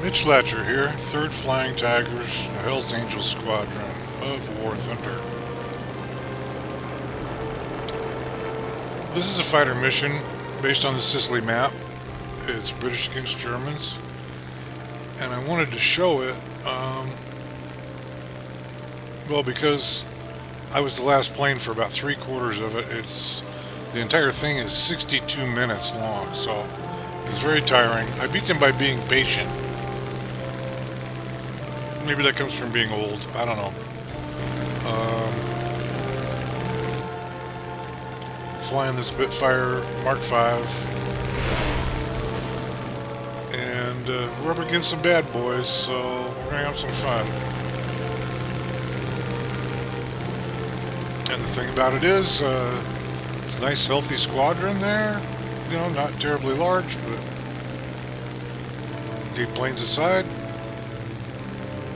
Mitch Latcher here, 3rd Flying Tigers, the Hells Angels Squadron of War Thunder. This is a fighter mission based on the Sicily map. It's British against Germans, and I wanted to show it, well, because I was the last plane for about 3/4 of it. The entire thing is 62 minutes long, so it's very tiring. I beat them by being patient. Maybe that comes from being old. I don't know. Flying the Spitfire Mark V, and we're up against some bad boys, so we're gonna have some fun. And the thing about it is, it's a nice, healthy squadron there. You know, not terribly large, but 8 planes aside.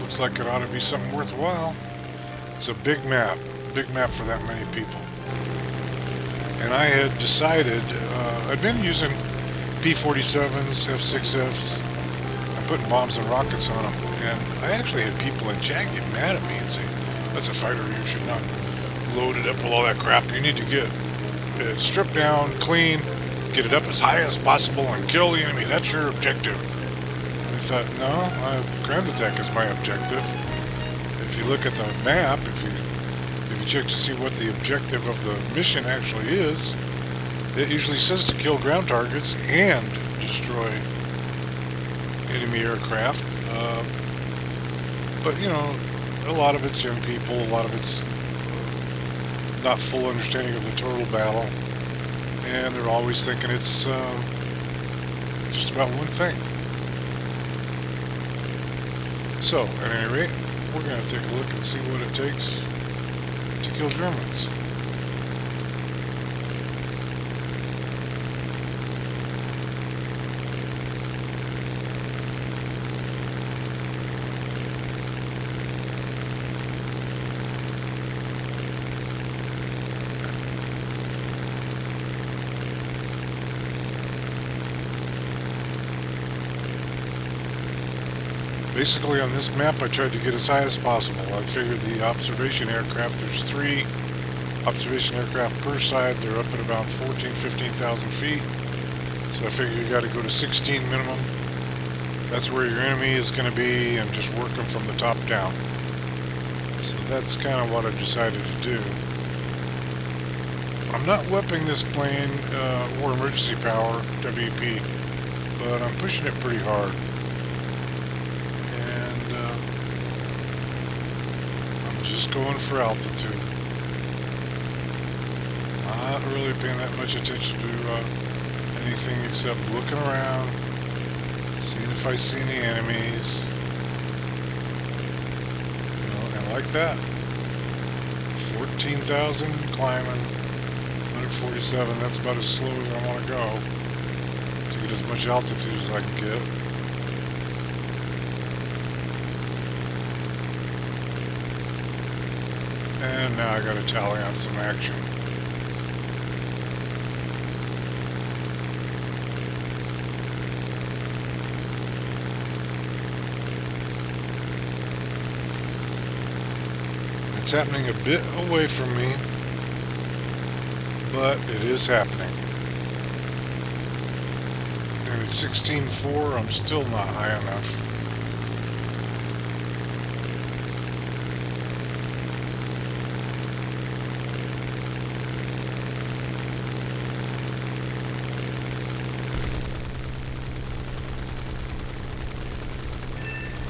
Looks like it ought to be something worthwhile. It's a big map for that many people. And I had decided, I'd been using P-47s, F-6Fs, and putting bombs and rockets on them. And I actually had people in chat get mad at me and say, that's a fighter, you should not load it up with all that crap. You need to get it stripped down, clean, get it up as high as possible, and kill the enemy. That's your objective. I thought, no, ground attack is my objective. If you look at the map, if you check to see what the objective of the mission actually is, it usually says to kill ground targets and destroy enemy aircraft. But, you know, a lot of it's young people, a lot of it's not full understanding of the total battle, and they're always thinking it's just about one thing. So, at any rate, we're going to take a look and see what it takes to kill Germans. Basically, on this map, I tried to get as high as possible. I figured the observation aircraft, there's 3 observation aircraft per side. They're up at about 15,000 feet. So I figured you got to go to 16 minimum. That's where your enemy is going to be, and just work them from the top down. So that's kind of what I decided to do. I'm not whipping this plane, War Emergency Power, WEP, but I'm pushing it pretty hard. Just going for altitude. Not really paying that much attention to anything except looking around, seeing if I see any enemies. You know, and like that. 14,000 climbing, 147. That's about as slow as I want to go to get as much altitude as I can get. And now I got to tally on some action. It's happening a bit away from me, but it is happening. And at 16.4, I'm still not high enough.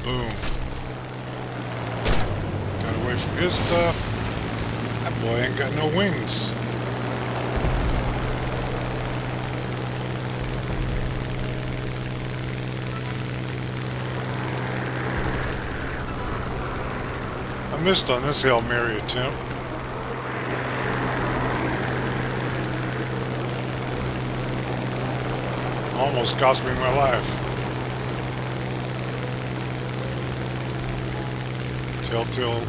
Boom. Got away from his stuff. That boy ain't got no wings. I missed on this Hail Mary attempt. Almost cost me my life. Telltale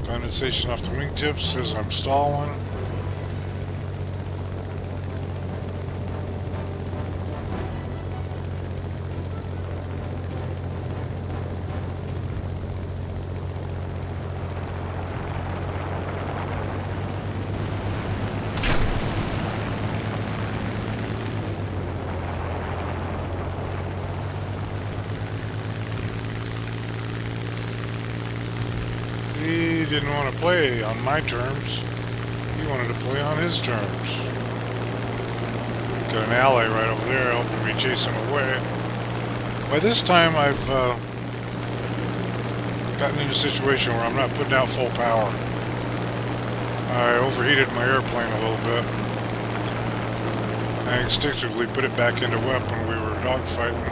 condensation off the wingtips says I'm stalling. didn't want to play on my terms. He wanted to play on his terms. Got an ally right over there helping me chase him away. By this time, I've gotten in a situation where I'm not putting out full power. I overheated my airplane a little bit. I instinctively put it back into WEP when we were dogfighting.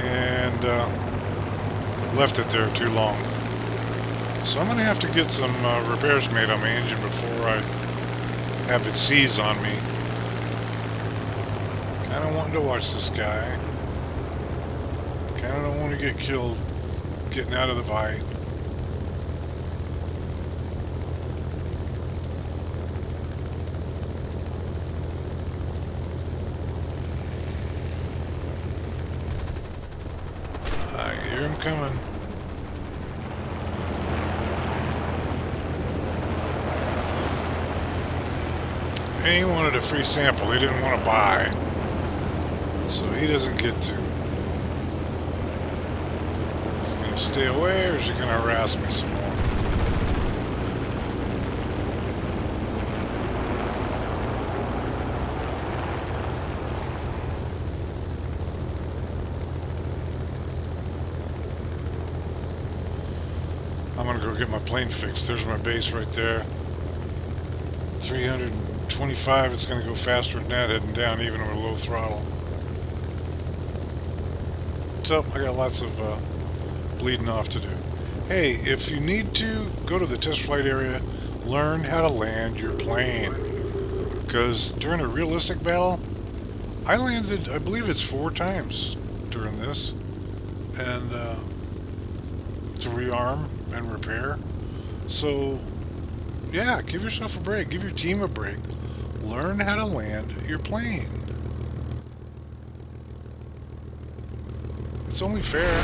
And left it there too long. So I'm going to have to get some repairs made on my engine before I have it seize on me. Kind of wanting to watch this guy. Kind of don't want to get killed getting out of the fight. I hear him coming. And he wanted a free sample. He didn't want to buy. So he doesn't get to. Is he going to stay away or is he going to harass me some more? I'm going to go get my plane fixed. There's my base right there. 325, it's going to go faster than that heading down even with low throttle. So, I got lots of bleeding off to do. Hey, if you need to, go to the test flight area, learn how to land your plane. Because during a realistic battle, I landed, I believe it's 4 times during this. And to rearm and repair. So, yeah, give yourself a break. Give your team a break. Learn how to land your plane. It's only fair.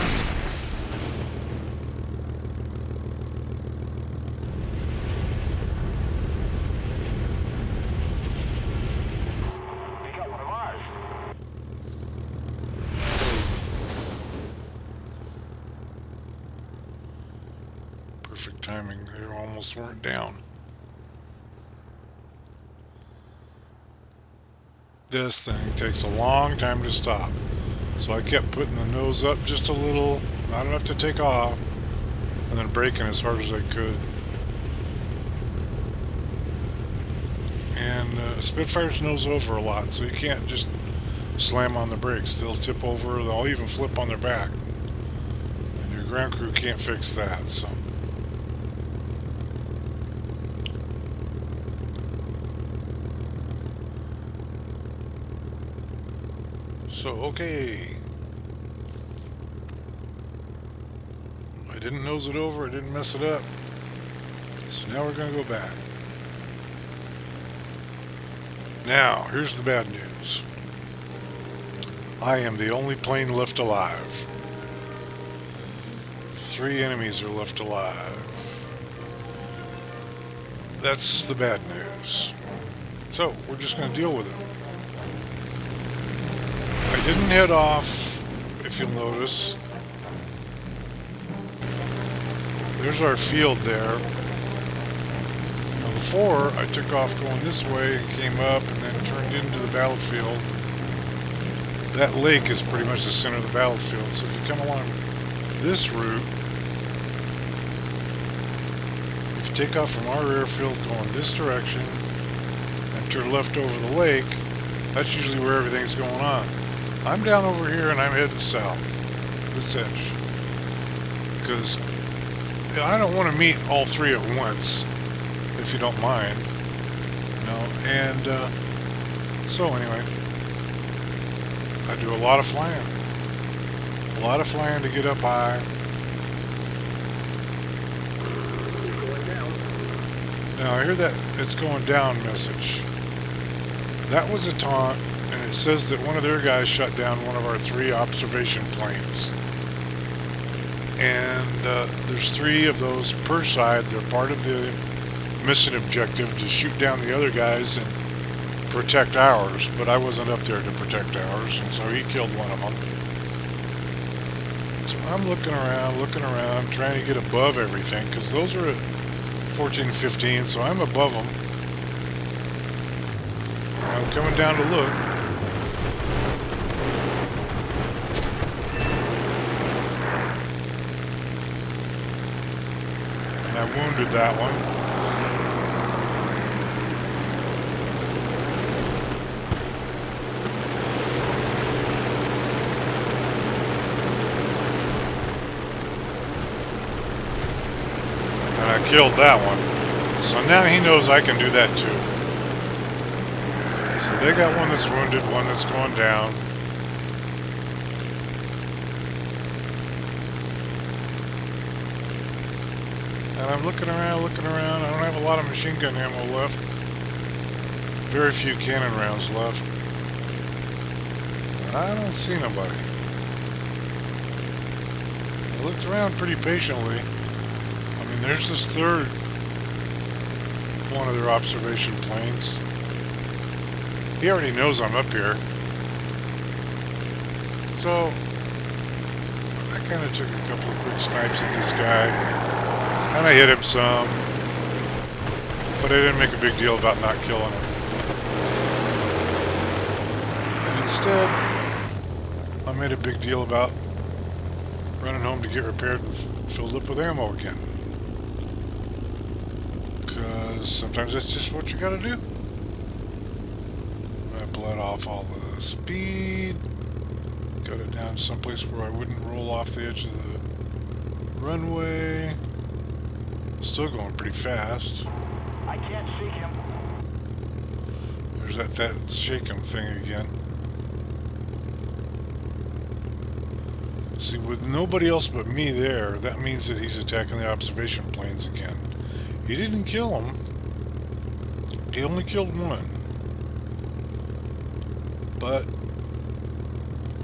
We got one of ours. Perfect timing. They almost weren't down. This thing takes a long time to stop. So I kept putting the nose up just a little, not enough to take off, and then braking as hard as I could. And Spitfires nose over a lot, so you can't just slam on the brakes. They'll tip over, they'll even flip on their back. And your ground crew can't fix that, so. So, okay. I didn't nose it over, I didn't mess it up. So now we're going to go back. Now, here's the bad news. I am the only plane left alive. 3 enemies are left alive. That's the bad news. So, we're just going to deal with it. I didn't head off, if you'll notice. There's our field there. Now before, I took off going this way and came up and then turned into the battlefield. That lake is pretty much the center of the battlefield. So if you come along this route, if you take off from our airfield going this direction and turn left over the lake, that's usually where everything's going on. I'm down over here and I'm heading south, this edge, because I don't want to meet all 3 at once, if you don't mind, you know, and so anyway, I do a lot of flying to get up high. Now I hear that it's going down message. That was a taunt. And it says that one of their guys shot down one of our 3 observation planes. And there's 3 of those per side. They're part of the mission objective to shoot down the other guys and protect ours. But I wasn't up there to protect ours, and so he killed one of them. So I'm looking around, trying to get above everything, because those are at 14, 15, so I'm above them. I'm coming down to look. And I wounded that one. And I killed that one. So now he knows I can do that too. So they got one that's wounded, one that's going down. And I'm looking around. I don't have a lot of machine gun ammo left. Very few cannon rounds left. I don't see nobody. I looked around pretty patiently. I mean, there's this third one of their observation planes. He already knows I'm up here. So, I kind of took a couple of quick snipes at this guy. And I hit him some, but I didn't make a big deal about not killing him. And instead, I made a big deal about running home to get repaired and filled up with ammo again. Because sometimes that's just what you gotta do. I bled off all the speed, got it down someplace where I wouldn't roll off the edge of the runway. Still going pretty fast. I can't shake him. There's that shake him thing again. See, with nobody else but me there, that means that he's attacking the observation planes again. He didn't kill them. He only killed one. But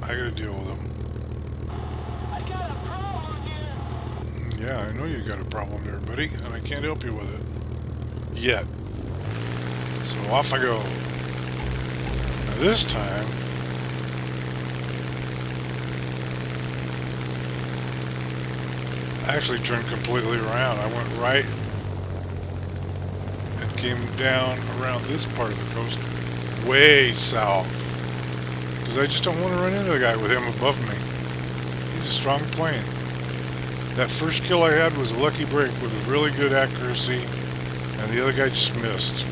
I gotta deal with him. Yeah, I know you got a problem there, buddy, and I can't help you with it. Yet. So off I go. Now this time, I actually turned completely around. I went right and came down around this part of the coast, way south. Because I just don't want to run into the guy with him above me. He's a strong plane. That first kill I had was a lucky break with a really good accuracy, and the other guy just missed.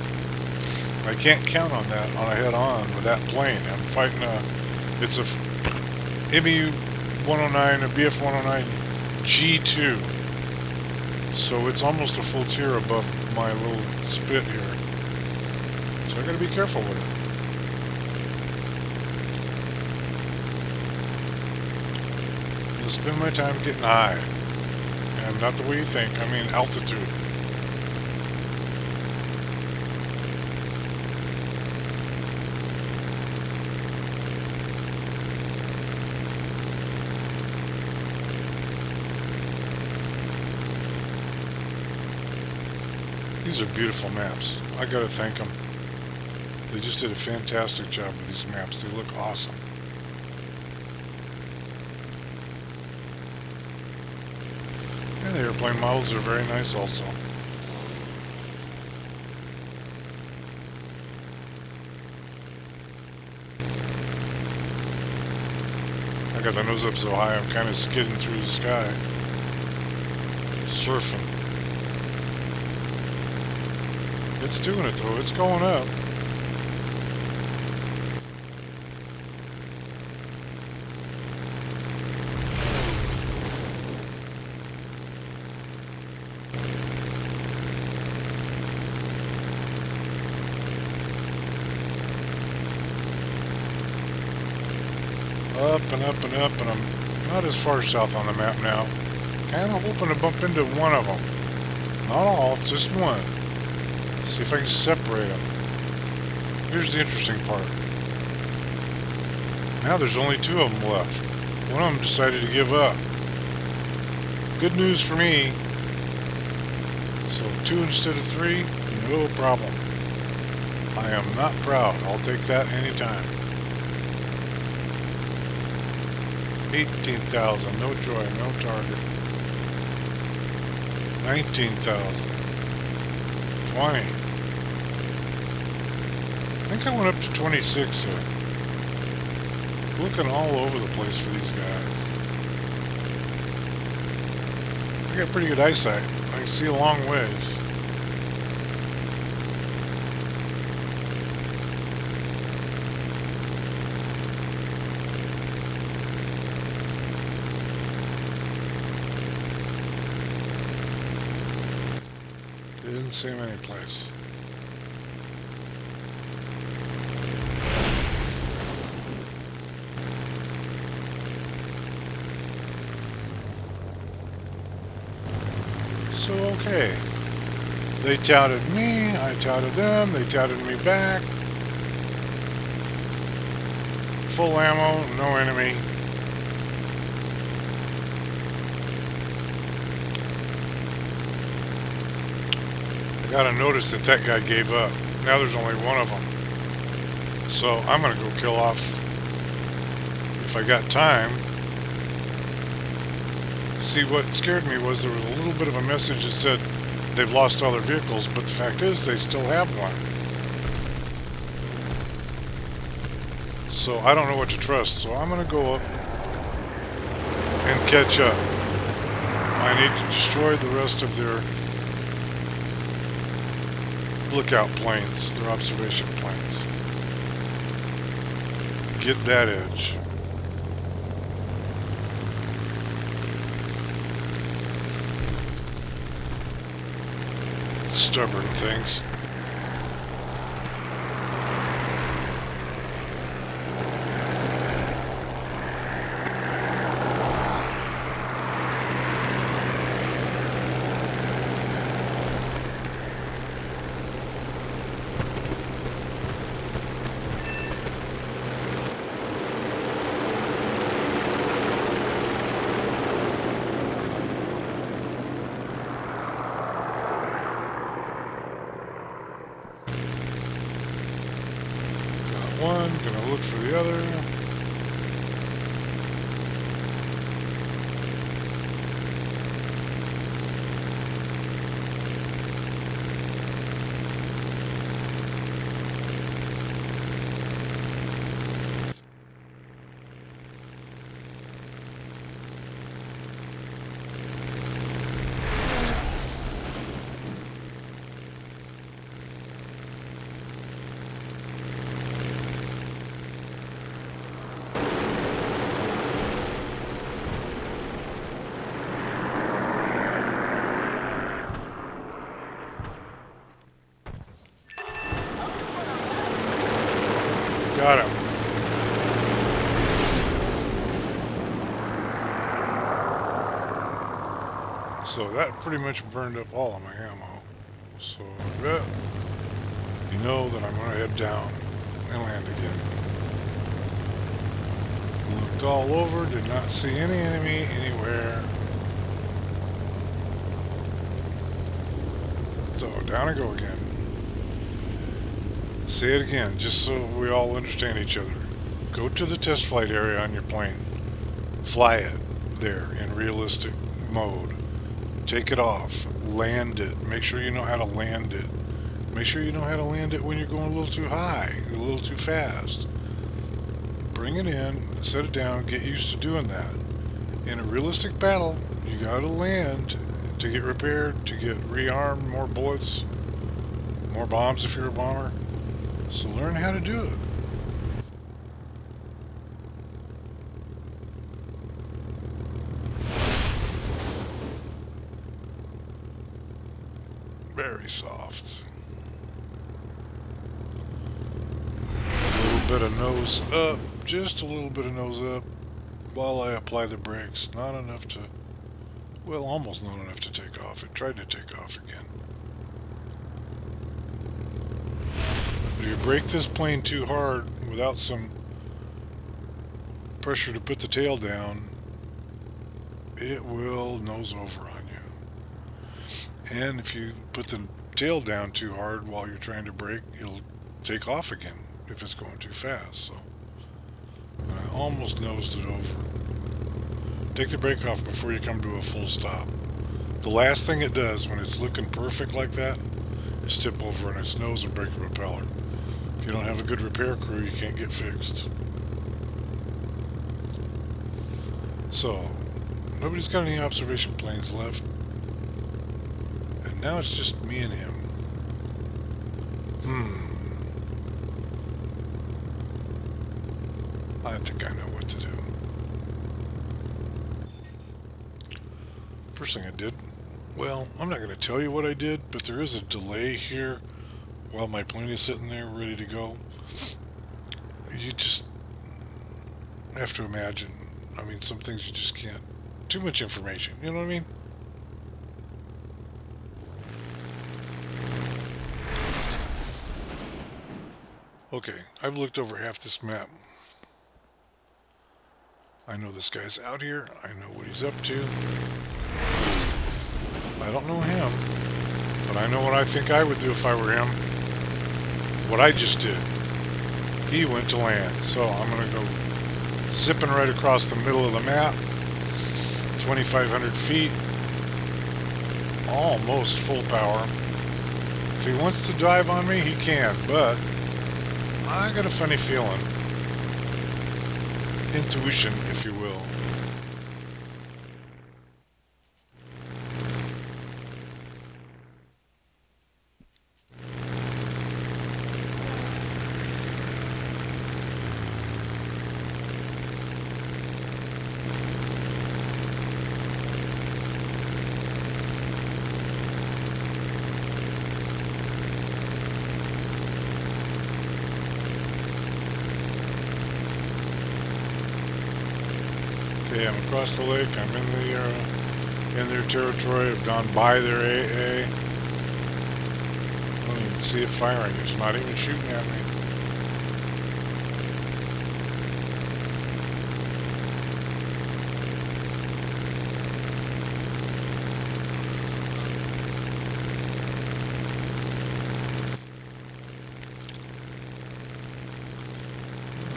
I can't count on that on a head-on with that plane. I'm fighting it's a ME-109, a BF-109 G2. So it's almost a full tier above my little Spit here. So I gotta be careful with it. I'll spend my time getting high. And not the way you think, I mean altitude. These are beautiful maps. I gotta thank them. They just did a fantastic job with these maps. They look awesome. And the airplane models are very nice also. I got the nose up so high I'm kind of skidding through the sky. Surfing. It's doing it though, it's going up. Up and up and up, and I'm not as far south on the map now. Kind of hoping to bump into one of them. Not all, just one. See if I can separate them. Here's the interesting part. Now there's only two of them left. One of them decided to give up. Good news for me. So 2 instead of 3, no problem. I am not proud. I'll take that anytime. 18,000, no joy, no target. 19,000. 20. I think I went up to 26 here. Looking all over the place for these guys. I got pretty good eyesight. I can see a long ways. Didn't see him anyplace. So, okay. They touted me, I touted them, they touted me back. Full ammo, no enemy. I gotta notice that that guy gave up. Now there's only one of them. So I'm gonna go kill off, if I got time. See, what scared me was there was a little bit of a message that said they've lost all their vehicles, but the fact is they still have one. So I don't know what to trust, so I'm gonna go up and catch up. I need to destroy the rest of their lookout planes, their observation planes. Get that edge. Stubborn things. One, gonna look for the other. Got him. So that pretty much burned up all of my ammo. So I bet you know that I'm going to head down and land again. Looked all over, did not see any enemy anywhere. So down I go again. Say it again, just so we all understand each other. Go to the test flight area on your plane. Fly it there in realistic mode. Take it off. Land it. Make sure you know how to land it. Make sure you know how to land it when you're going a little too high, a little too fast. Bring it in, set it down, get used to doing that. In a realistic battle, you gotta land to get repaired, to get rearmed, more bullets, more bombs if you're a bomber. So learn how to do it. Very soft. A little bit of nose up, just a little bit of nose up while I apply the brakes. Not enough to, well, almost not enough to take off. It tried to take off again. If you brake this plane too hard without some pressure to put the tail down, it will nose over on you. And if you put the tail down too hard while you're trying to brake, it'll take off again if it's going too fast. So I almost nosed it over. Take the brake off before you come to a full stop. The last thing it does when it's looking perfect like that is tip over on its nose and break the propeller. If you don't have a good repair crew, you can't get fixed. So, nobody's got any observation planes left. And now it's just me and him. I think I know what to do. First thing I did, well, I'm not going to tell you what I did, but there is a delay here while my plane is sitting there ready to go. You just have to imagine. I mean, some things you just can't. Too much information, you know what I mean? Okay, I've looked over half this map. I know this guy's out here. I know what he's up to. I don't know him, but I know what I think I would do if I were him. What I just did. He went to land, so I'm going to go zipping right across the middle of the map. 2,500 feet. Almost full power. If he wants to dive on me, he can, but I got a funny feeling. Intuition, if you will. Okay, I'm across the lake. I'm in their territory. I've gone by their AA. I don't even see it firing. It's not even shooting at me.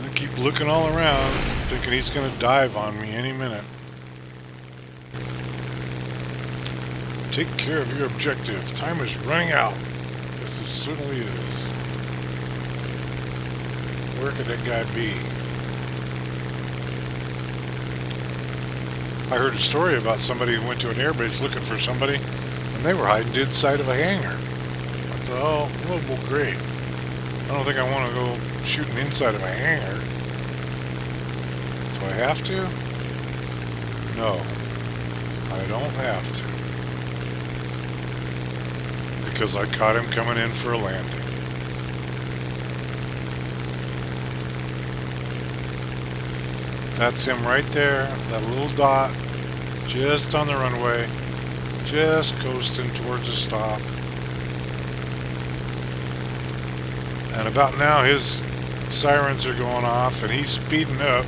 I keep looking all around, thinking he's going to dive on me any minute. Take care of your objective. Time is running out. Yes, it certainly is. Where could that guy be? I heard a story about somebody who went to an airbase looking for somebody, and they were hiding inside of a hangar. I thought, oh, well, great. I don't think I want to go shooting inside of a hangar. Do I have to? No, I don't have to. Because I caught him coming in for a landing. That's him right there, that little dot, just on the runway, just coasting towards a stop. And about now his sirens are going off and he's speeding up.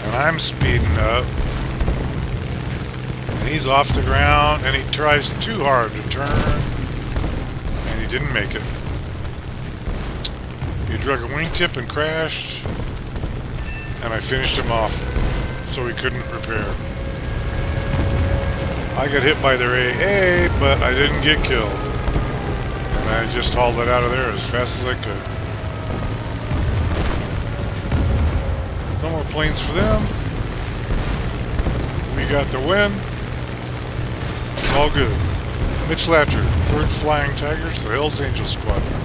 And I'm speeding up. And he's off the ground and he tries too hard to turn. And he didn't make it. He drug a wingtip and crashed. And I finished him off so he couldn't repair. I got hit by their AA, but I didn't get killed. And I just hauled it out of there as fast as I could. No more planes for them. We got the win. It's all good. Mitch Latcher, 3rd Flying Tigers, the Hells Angels Squadron.